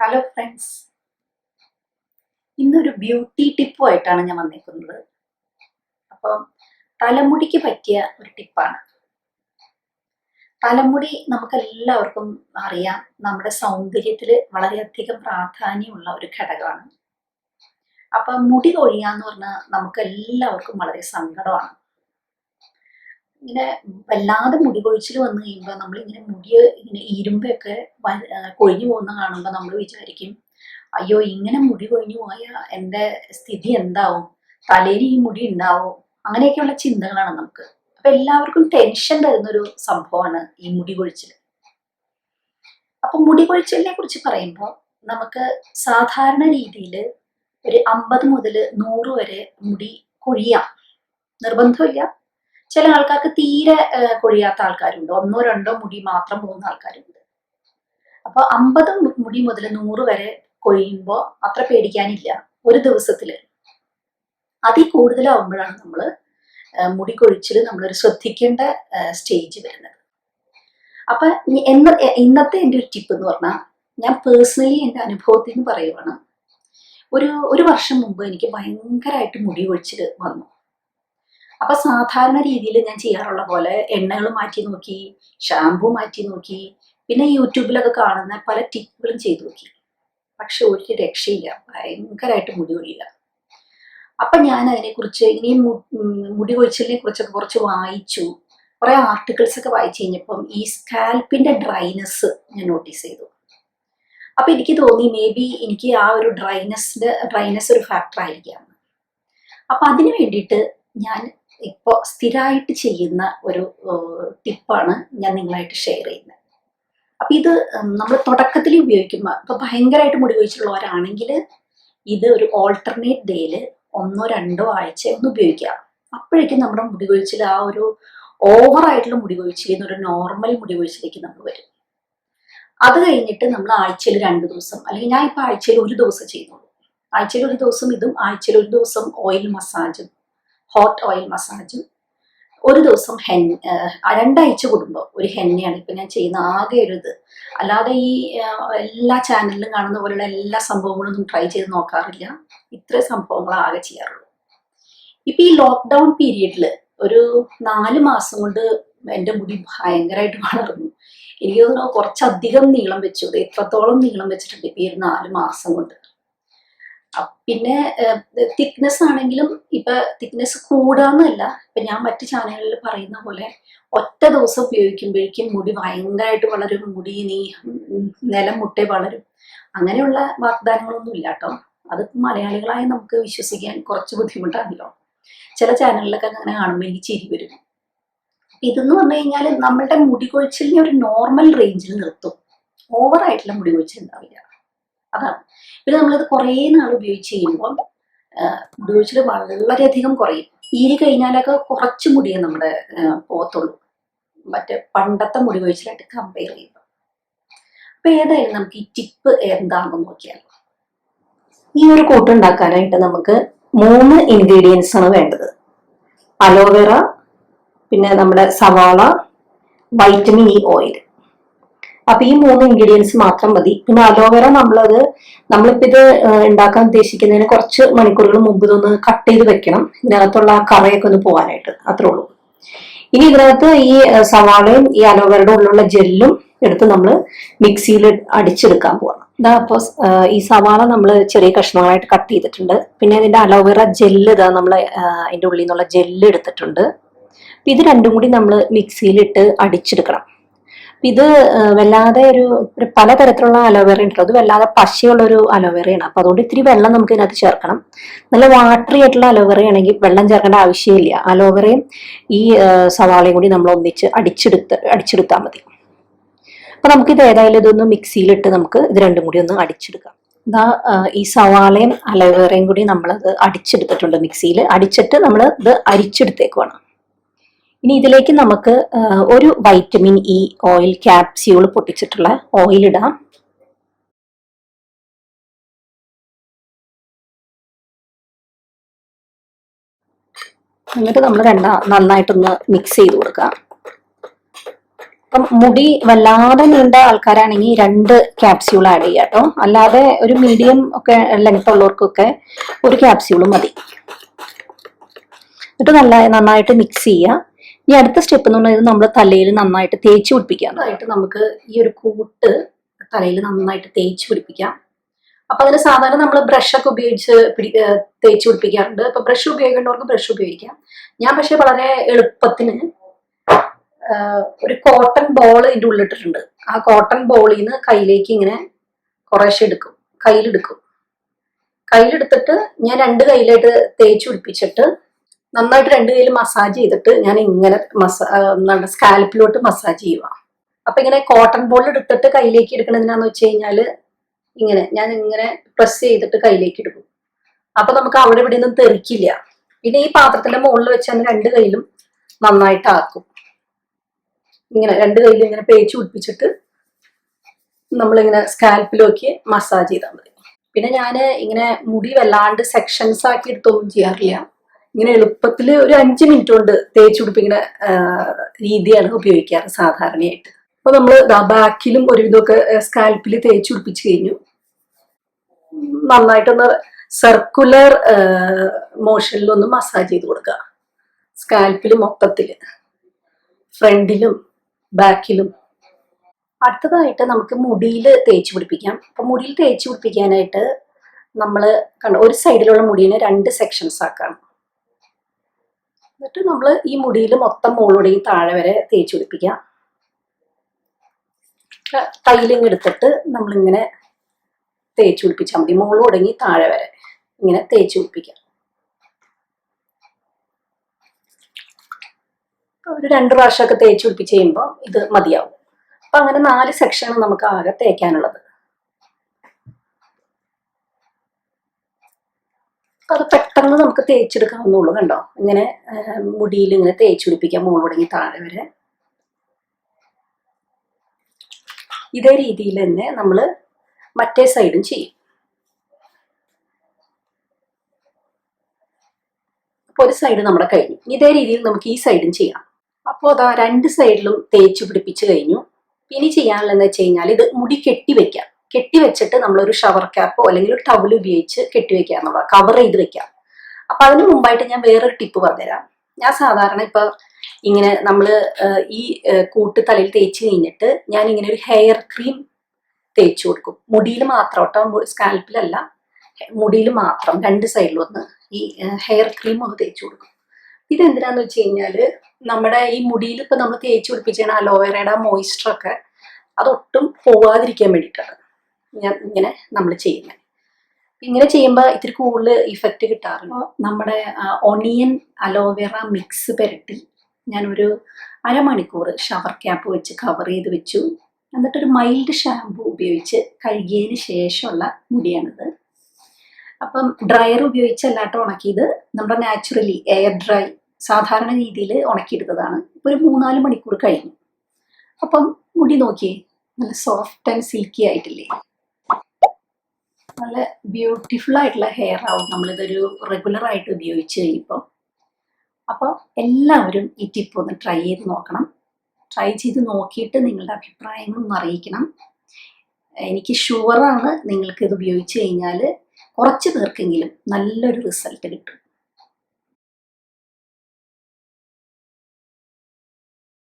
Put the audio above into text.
Hello friends, ഇന്നൊരു beauty ടിപ്പുമായിട്ടാണ് ഞാൻ വന്നിരിക്കുന്നത്. അപ്പം തലമുടിക്ക് പറ്റിയ ഒരു ടിപ്പാണ്. തലമുടി നമുക്കെല്ലാവർക്കും അറിയാം, നമ്മുടെ സൗന്ദര്യത്തിൽ വളരെയധികം പ്രാധാന്യമുള്ള ഒരു ഘടകമാണ്. അപ്പം മുടി കൊഴിയാന്ന് പറഞ്ഞാൽ നമുക്ക് എല്ലാവർക്കും വളരെ സങ്കടമാണ്. ഇങ്ങനെ വല്ലാതെ മുടി കൊഴിച്ചിൽ വന്നു കഴിയുമ്പോൾ നമ്മളിങ്ങനെ മുടി ഇങ്ങനെ ഇരുമ്പൊക്കെ കൊഴിഞ്ഞു പോകുന്ന കാണുമ്പോൾ നമ്മൾ വിചാരിക്കും, അയ്യോ ഇങ്ങനെ മുടി കൊഴിഞ്ഞു പോയാൽ എൻ്റെ സ്ഥിതി എന്താവും, തലയിൽ ഈ മുടി ഉണ്ടാവും, അങ്ങനെയൊക്കെയുള്ള ചിന്തകളാണ് നമുക്ക്. അപ്പൊ എല്ലാവർക്കും ടെൻഷൻ തരുന്നൊരു സംഭവമാണ് ഈ മുടി കൊഴിച്ചിൽ. അപ്പൊ മുടി കൊഴിച്ചിലിനെ കുറിച്ച് പറയുമ്പോൾ നമുക്ക് സാധാരണ രീതിയിൽ ഒരു 50 മുതൽ 100 വരെ മുടി കൊഴിയാം, നിർബന്ധമില്ല. ചില ആൾക്കാർക്ക് തീരെ കൊഴിയാത്ത ആൾക്കാരുണ്ട്, 1-2 മുടി മാത്രം പോകുന്ന ആൾക്കാരുണ്ട്. അപ്പൊ 50 മുടി മുതൽ 100 വരെ കൊഴിയുമ്പോൾ അത്ര പേടിക്കാനില്ല. ഒരു ദിവസത്തില് അതിൽ കൂടുതലാവുമ്പോഴാണ് നമ്മൾ മുടി കൊഴിച്ചിൽ നമ്മളൊരു ശ്രദ്ധിക്കേണ്ട സ്റ്റേജ് വരുന്നത്. അപ്പൊ ഇന്നത്തെ എൻ്റെ ഒരു ടിപ്പ് എന്ന് പറഞ്ഞാൽ, ഞാൻ പേഴ്സണലി എൻ്റെ അനുഭവത്തിൽ നിന്ന് പറയുവാണ്. ഒരു വർഷം മുമ്പ് എനിക്ക് ഭയങ്കരമായിട്ട് മുടി കൊഴിച്ചിൽ വന്നു. അപ്പൊ സാധാരണ രീതിയിൽ ഞാൻ ചെയ്യാറുള്ള പോലെ എണ്ണകൾ മാറ്റി നോക്കി, ഷാമ്പു മാറ്റി നോക്കി, പിന്നെ യൂട്യൂബിലൊക്കെ കാണുന്ന പല ടിപ്പുകളും ചെയ്തു നോക്കി. പക്ഷെ ഒരു രക്ഷയില്ല, ഭയങ്കരമായിട്ട് മുടി കൊഴിയുക. അപ്പൊ ഞാൻ അതിനെക്കുറിച്ച് ഇനിയും മുടി കൊഴിച്ചിലിനെ കുറിച്ചൊക്കെ കുറച്ച് വായിച്ചു. കുറെ ആർട്ടിക്കിൾസ് ഒക്കെ വായിച്ചു കഴിഞ്ഞപ്പം ഈ സ്കാൽപ്പിന്റെ ഡ്രൈനെസ് ഞാൻ നോട്ടീസ് ചെയ്തു. അപ്പൊ എനിക്ക് തോന്നി മേ ബി എനിക്ക് ആ ഒരു ഡ്രൈനെസ് ഒരു ഫാക്ടർ ആയിരിക്കാം. അപ്പൊ അതിന് വേണ്ടിയിട്ട് ഞാൻ ഇപ്പോൾ സ്ഥിരമായിട്ട് ചെയ്യുന്ന ഒരു ടിപ്പാണ് ഞാൻ നിങ്ങളായിട്ട് ഷെയർ ചെയ്യുന്നത്. അപ്പൊ ഇത് നമ്മൾ തുടക്കത്തിൽ ഉപയോഗിക്കുമ്പോൾ, ഇപ്പൊ ഭയങ്കരമായിട്ട് മുടി കൊഴിച്ചിലുള്ളവരാണെങ്കിൽ ഇത് ഒരു ഓൾട്ടർനേറ്റ് ഡേയില് 1-2 ആഴ്ച ഒന്ന് ഉപയോഗിക്കാം. അപ്പോഴേക്കും നമ്മുടെ മുടി കൊഴിച്ചിൽ ആ ഒരു ഓവറായിട്ടുള്ള മുടി കൊഴിച്ചിൽ ഒരു നോർമൽ മുടി കൊഴിച്ചിലേക്ക് നമ്മൾ വരും. അത് കഴിഞ്ഞിട്ട് നമ്മൾ ആഴ്ചയിൽ 2 ദിവസം, അല്ലെങ്കിൽ ഞാൻ ഇപ്പൊ ആഴ്ചയിൽ 1 ദിവസം ചെയ്യുന്നുള്ളൂ. ആഴ്ചയിൽ 1 ദിവസം ഇതും, ആഴ്ചയിൽ 1 ദിവസം ഓയിൽ മസാജും, ഹോട്ട് ഓയിൽ മസാജും, 1 ദിവസം 2 ആഴ്ച കൂടുമ്പോൾ ഒരു ഹെന്നയാണ് ഇപ്പൊ ഞാൻ ചെയ്യുന്ന ആകെ ഒരു ഇത്. അല്ലാതെ ഈ എല്ലാ ചാനലിലും കാണുന്ന പോലുള്ള എല്ലാ സംഭവങ്ങളൊന്നും ട്രൈ ചെയ്ത് നോക്കാറില്ല. ഇത്രയും സംഭവങ്ങൾ ആകെ ചെയ്യാറുള്ളൂ. ഇപ്പൊ ഈ ലോക്ക്ഡൗൺ പീരീഡില് ഒരു 4 മാസം കൊണ്ട് എൻ്റെ മുടി ഭയങ്കരമായിട്ട് വളർന്നു. എനിക്ക് തോന്നുന്നു കുറച്ചധികം നീളം വെച്ചു. എത്രത്തോളം നീളം വെച്ചിട്ടുണ്ട് ഇപ്പൊ ഈ 4 മാസം കൊണ്ട്. പിന്നെ തിക്നെസ് ആണെങ്കിലും ഇപ്പൊ തിക്നെസ് കൂടാന്നല്ല, ഇപ്പൊ ഞാൻ മറ്റു ചാനലുകളിൽ പറയുന്ന പോലെ ഒറ്റ ദിവസം ഉപയോഗിക്കുമ്പോഴേക്കും മുടി ഭയങ്കരമായിട്ട് വളരും, മുടി നിലം മുട്ടേ വളരും, അങ്ങനെയുള്ള വാഗ്ദാനങ്ങളൊന്നും ഇല്ല കേട്ടോ. അത് മലയാളികളായി നമുക്ക് വിശ്വസിക്കാൻ കുറച്ച് ബുദ്ധിമുട്ടാണല്ലോ. ചില ചാനലിലൊക്കെ അങ്ങനെ കാണുമ്പോൾ എനിക്ക് ചിരി വരും. ഇതെന്ന് പറഞ്ഞു കഴിഞ്ഞാൽ നമ്മളുടെ മുടി കൊഴിച്ചിലിനെ ഒരു നോർമൽ റേഞ്ചിൽ നിർത്തും. ഓവറായിട്ടുള്ള മുടി കൊഴിച്ചിൽ ഉണ്ടാവില്ല, അതാണ്. പിന്നെ നമ്മളിത് കുറേ നാൾ ഉപയോഗിച്ച് കഴിയുമ്പോൾ മുടി കൊഴിച്ചിൽ വളരെയധികം കുറയും. ഈരി കഴിഞ്ഞാലൊക്കെ കുറച്ച് മുടിയേ നമ്മുടെ പോകത്തുള്ളൂ, മറ്റേ പണ്ടത്തെ മുടി കൊഴിച്ചിലായിട്ട് കമ്പയർ ചെയ്യുമ്പോൾ. അപ്പൊ ഏതായാലും നമുക്ക് ഈ ടിപ്പ് എന്താണെന്ന് നോക്കിയാലോ. ഈ ഒരു കൂട്ടുണ്ടാക്കാനായിട്ട് നമുക്ക് 3 ഇൻഗ്രീഡിയൻസ് ആണ് വേണ്ടത്. അലോവേറ, പിന്നെ നമ്മുടെ സവാള, വൈറ്റമിൻ ഇ ഓയിൽ. അപ്പൊ ഈ 3 ഇൻഗ്രീഡിയൻസ് മാത്രം മതി. പിന്നെ അലോവേറ നമ്മളിപ്പോ ഇത് ഉണ്ടാക്കാൻ ഉദ്ദേശിക്കുന്നതിന് കുറച്ച് മണിക്കൂറുകൾ മുമ്പ് ഇതൊന്ന് കട്ട് ചെയ്ത് വെക്കണം, ഇതിനകത്തുള്ള ആ കറയൊക്കെ ഒന്ന് പോകാനായിട്ട്. അത്രേ ഉള്ളൂ. ഇനി ഇതിനകത്ത് ഈ സവാളയും ഈ അലോവേറയുടെ ഉള്ളിലുള്ള ജെല്ലും എടുത്ത് നമ്മൾ മിക്സിയിൽ അടിച്ചെടുക്കാൻ പോകണം. ഇതാ അപ്പൊ ഈ സവാള നമ്മൾ ചെറിയ കഷ്ണങ്ങളായിട്ട് കട്ട് ചെയ്തിട്ടുണ്ട്. പിന്നെ ഇതിന്റെ അലോവേറ ജെല്ല് ഇതാ നമ്മൾ അതിന്റെ ഉള്ളിൽ നിന്നുള്ള ജെല്ല് എടുത്തിട്ടുണ്ട്. ഇത് രണ്ടും കൂടി നമ്മൾ മിക്സിയിലിട്ട് അടിച്ചെടുക്കണം. ഇത് വല്ലാതെ ഒരു പലതരത്തിലുള്ള അലോവേറ ഉണ്ട്, അത് വല്ലാതെ പശയുള്ള ഒരു അലോവേറയാണ്. അപ്പൊ അതുകൊണ്ട് ഇത്തിരി വെള്ളം നമുക്ക് ഇതിനകത്ത് ചേർക്കണം. നല്ല വാട്ടറി ആയിട്ടുള്ള അലോവേറ ആണെങ്കിൽ വെള്ളം ചേർക്കേണ്ട ആവശ്യമില്ല. അലോവേറയും ഈ സവാളയും കൂടി നമ്മൾ ഒന്നിച്ച് അടിച്ചെടുത്താൽ മതി. അപ്പൊ നമുക്കിത് ഏതായാലും ഇതൊന്ന് മിക്സിയിലിട്ട് നമുക്ക് ഇത് രണ്ടും കൂടി ഒന്ന് അടിച്ചെടുക്കാം. ഇതാ ഈ സവാളയും അലോവേറയും കൂടി നമ്മളത് അടിച്ചെടുത്തിട്ടുണ്ട്. മിക്സിയിൽ അടിച്ചിട്ട് നമ്മൾ ഇത് അരിച്ചെടുത്തേക്കുവാണ്. ഇനി ഇതിലേക്ക് നമുക്ക് ഒരു വൈറ്റമിൻ ഇ ഓയിൽ ക്യാപ്സ്യൂൾ പൊട്ടിച്ചിട്ടുള്ള ഓയിൽ ഇടാം. എന്നിട്ട് നമ്മൾ നന്നായിട്ടൊന്ന് മിക്സ് ചെയ്ത് കൊടുക്കാം. അപ്പം മുടി വല്ലാതെ നീണ്ട ആൾക്കാരാണെങ്കിൽ 2 ക്യാപ്സ്യൂൾ ആഡ് ചെയ്യാം കേട്ടോ. അല്ലാതെ ഒരു മീഡിയം ഒക്കെ ലെങ്ത് ഉള്ളവർക്കൊക്കെ ഒരു ക്യാപ്സ്യൂളും മതി. എന്നിട്ട് നന്നായിട്ട് മിക്സ് ചെയ്യുക. ഇനി അടുത്ത സ്റ്റെപ്പ് എന്ന് പറയുന്നത് നമ്മൾ തലയിൽ നന്നായിട്ട് തേച്ച് പിടിപ്പിക്കാം. അതായിട്ട് നമുക്ക് ഈ ഒരു കൂട്ട് തലയിൽ നന്നായിട്ട് തേച്ച് പിടിപ്പിക്കാം. അപ്പൊ അതിന് സാധാരണ നമ്മൾ ബ്രഷൊക്കെ ഉപയോഗിച്ച് തേച്ച് പിടിപ്പിക്കാറുണ്ട്. ഇപ്പൊ ബ്രഷ് ഉപയോഗിക്കേണ്ടവർക്ക് ബ്രഷ് ഉപയോഗിക്കാം. ഞാൻ പക്ഷെ വളരെ എളുപ്പത്തിന് ഒരു കോട്ടൺ ബോൾ ഇതിൻ്റെ ഉള്ളിട്ടിട്ടുണ്ട്. ആ കോട്ടൺ ബോളിൽ നിന്ന് കയ്യിലേക്ക് ഇങ്ങനെ കുറേശ്ശെ എടുക്കും, കയ്യിലെടുത്തിട്ട് ഞാൻ 2 കയ്യിലായിട്ട് തേച്ച് പിടിപ്പിച്ചിട്ട് നന്നായിട്ട് 2 കയ്യിൽ മസാജ് ചെയ്തിട്ട് ഞാൻ ഇങ്ങനെ സ്കാൽപ്പിലോട്ട് മസാജ് ചെയ്യുക. അപ്പൊ ഇങ്ങനെ കോട്ടൺ ബോൾ എടുത്തിട്ട് കയ്യിലേക്ക് എടുക്കണതിനാന്ന് വെച്ച് കഴിഞ്ഞാല് ഞാൻ ഇങ്ങനെ പ്രസ് ചെയ്തിട്ട് കയ്യിലേക്ക് എടുക്കും. അപ്പൊ നമുക്ക് അവിടെ ഇവിടെ ഒന്നും തെറിക്കില്ല. പിന്നെ ഈ പാത്രത്തിന്റെ മുകളിൽ വെച്ച് 2 കയ്യിലും നന്നായിട്ട് ആക്കും. ഇങ്ങനെ 2 കയ്യിലും ഇങ്ങനെ പേച്ച് പിടിപ്പിച്ചിട്ട് നമ്മളിങ്ങനെ സ്കാൽപ്പിലേക്ക് മസാജ് ചെയ്താൽ മതി. പിന്നെ ഞാൻ ഇങ്ങനെ മുടി വല്ലാണ്ട് സെക്ഷൻസ് ആക്കി എടുത്തൊന്നും ചെയ്യാറില്ല. ഇങ്ങനെ എളുപ്പത്തിൽ ഒരു 5 മിനിറ്റ് കൊണ്ട് തേച്ച് പിടിപ്പിക്കുന്ന രീതിയാണ് ഉപയോഗിക്കാറ് സാധാരണയായിട്ട്. അപ്പൊ നമ്മൾ ബാക്കിലും ഒരുവിധമൊക്കെ സ്കാൽപ്പിൽ തേച്ച് പിടിപ്പിച്ച് കഴിഞ്ഞു. നന്നായിട്ടൊന്ന് സർക്കുലർ മോഷനിലൊന്ന് മസാജ് ചെയ്ത് കൊടുക്കുക. സ്കാൽപ്പിൽ മൊത്തത്തില്, ഫ്രണ്ടിലും ബാക്കിലും. അടുത്തതായിട്ട് നമുക്ക് മുടിയിൽ തേച്ച് പിടിപ്പിക്കാം. അപ്പൊ മുടിയിൽ തേച്ച് പിടിപ്പിക്കാനായിട്ട് നമ്മൾ ഒരു സൈഡിലുള്ള മുടീനെ 2 സെക്ഷൻസ് ആക്കാം. എന്നിട്ട് നമ്മൾ ഈ മുടിയിൽ മൊത്തം മുകളിലൂടെയും താഴെ വരെ തേച്ച് പിടിപ്പിക്കാം. കയ്യിലിങ്ങ് എടുത്തിട്ട് നമ്മളിങ്ങനെ തേച്ച് പിടിപ്പിച്ചാൽ മതി. മുകളിൽ തുടങ്ങി താഴെ വരെ ഇങ്ങനെ തേച്ച് പിടിപ്പിക്കാം. ഒരു 2 പ്രാവശ്യമൊക്കെ തേച്ച് പിടിപ്പിച്ച് കഴിയുമ്പോൾ ഇത് മതിയാവും. അപ്പൊ അങ്ങനെ 4 സെക്ഷനാണ് നമുക്ക് ആകെ തേക്കാനുള്ളത്. അത് പെട്ടെന്ന് നമുക്ക് തേച്ചെടുക്കാവുന്നുള്ളൂ. കണ്ടോ, ഇങ്ങനെ മുടിയിൽ ഇങ്ങനെ തേച്ച് പിടിപ്പിക്കാം മുകളിൽ തുടങ്ങി താഴെ വരെ. ഇതേ രീതിയിൽ തന്നെ നമ്മൾ മറ്റേ സൈഡും ചെയ്യും. അപ്പൊ ഒരു സൈഡ് നമ്മുടെ കഴിഞ്ഞു. ഇതേ രീതിയിൽ നമുക്ക് ഈ സൈഡും ചെയ്യാം. അപ്പോൾ അതാ 2 സൈഡിലും തേച്ച് പിടിപ്പിച്ച് കഴിഞ്ഞു. ഇനി ചെയ്യാനുള്ളതെന്ന് വെച്ച് കഴിഞ്ഞാൽ ഇത് മുടി കെട്ടിവെക്കാം. കെട്ടിവെച്ചിട്ട് നമ്മളൊരു ഷവർ ക്യാപ്പോ അല്ലെങ്കിൽ ഒരു ടവൽ ഉപയോഗിച്ച് കെട്ടിവെക്കുക എന്നുള്ളത്, കവർ ചെയ്ത് വെക്കാം. അപ്പൊ അതിന് മുമ്പായിട്ട് ഞാൻ വേറൊരു ടിപ്പ് പറഞ്ഞുതരാം. ഞാൻ സാധാരണ ഇപ്പൊ ഇങ്ങനെ ഈ കൂട്ട് തലയിൽ തേച്ച് കഴിഞ്ഞിട്ട് ഞാൻ ഇങ്ങനെ ഒരു ഹെയർ ക്രീം തേച്ച് കൊടുക്കും. മുടിയിൽ മാത്രം കേട്ടോ, സ്കാൽപ്പിലല്ല, മുടിയിൽ മാത്രം 2 സൈഡിലും ഒന്ന് ഈ ഹെയർ ക്രീം ഒന്ന് തേച്ച് കൊടുക്കും. ഇതെന്തിനാന്ന് വെച്ച് കഴിഞ്ഞാല് നമ്മുടെ ഈ മുടിയിൽ ഇപ്പൊ നമ്മൾ തേച്ച് പിടിപ്പിച്ചാണ് അലോവേറയുടെ മോയിസ്ചറൊക്കെ അതൊട്ടും പോവാതിരിക്കാൻ വേണ്ടിയിട്ടാണ് ഇങ്ങനെ നമ്മൾ ചെയ്യുന്നത്. ഇങ്ങനെ ചെയ്യുമ്പോൾ ഇത്തിരി കൂടുതൽ ഇഫക്റ്റ് കിട്ടാറുണ്ട്. നമ്മുടെ ഒണിയൻ അലോവേറ മിക്സ് പുരട്ടി ഞാനൊരു അരമണിക്കൂർ ഷവർ ക്യാപ്പ് വെച്ച് കവർ ചെയ്ത് വെച്ചു. എന്നിട്ടൊരു മൈൽഡ് ഷാമ്പു ഉപയോഗിച്ച് കഴുകിയതിന് ശേഷമുള്ള മുടിയാണിത്. അപ്പം ഡ്രയർ ഉപയോഗിച്ചല്ലാട്ടോ ഉണക്കിയത്, നമ്മുടെ നാച്ചുറലി എയർ ഡ്രൈ സാധാരണ രീതിയിൽ ഉണക്കിയെടുത്തതാണ്. ഒരു 3-4 മണിക്കൂർ കഴിഞ്ഞു. അപ്പം മുടി നോക്കിയേ, നല്ല സോഫ്റ്റ് ആൻഡ് സിൽക്കി ആയിട്ടില്ലേ? നല്ല ബ്യൂട്ടിഫുൾ ആയിട്ടുള്ള ഹെയർ ആവും നമ്മളിതൊരു റെഗുലർ ആയിട്ട് ഉപയോഗിച്ച് കഴിയുമ്പോൾ. അപ്പോൾ എല്ലാവരും ഈ ടിപ്പ് ഒന്ന് ട്രൈ ചെയ്ത് നോക്കണം. ട്രൈ ചെയ്ത് നോക്കിയിട്ട് നിങ്ങളുടെ അഭിപ്രായങ്ങളൊന്ന് അറിയിക്കണം. എനിക്ക് ഷുവറാണ് നിങ്ങൾക്ക് ഇത് ഉപയോഗിച്ച് കഴിഞ്ഞാൽ കുറച്ച് പേർക്കെങ്കിലും നല്ലൊരു റിസൾട്ട് കിട്ടും.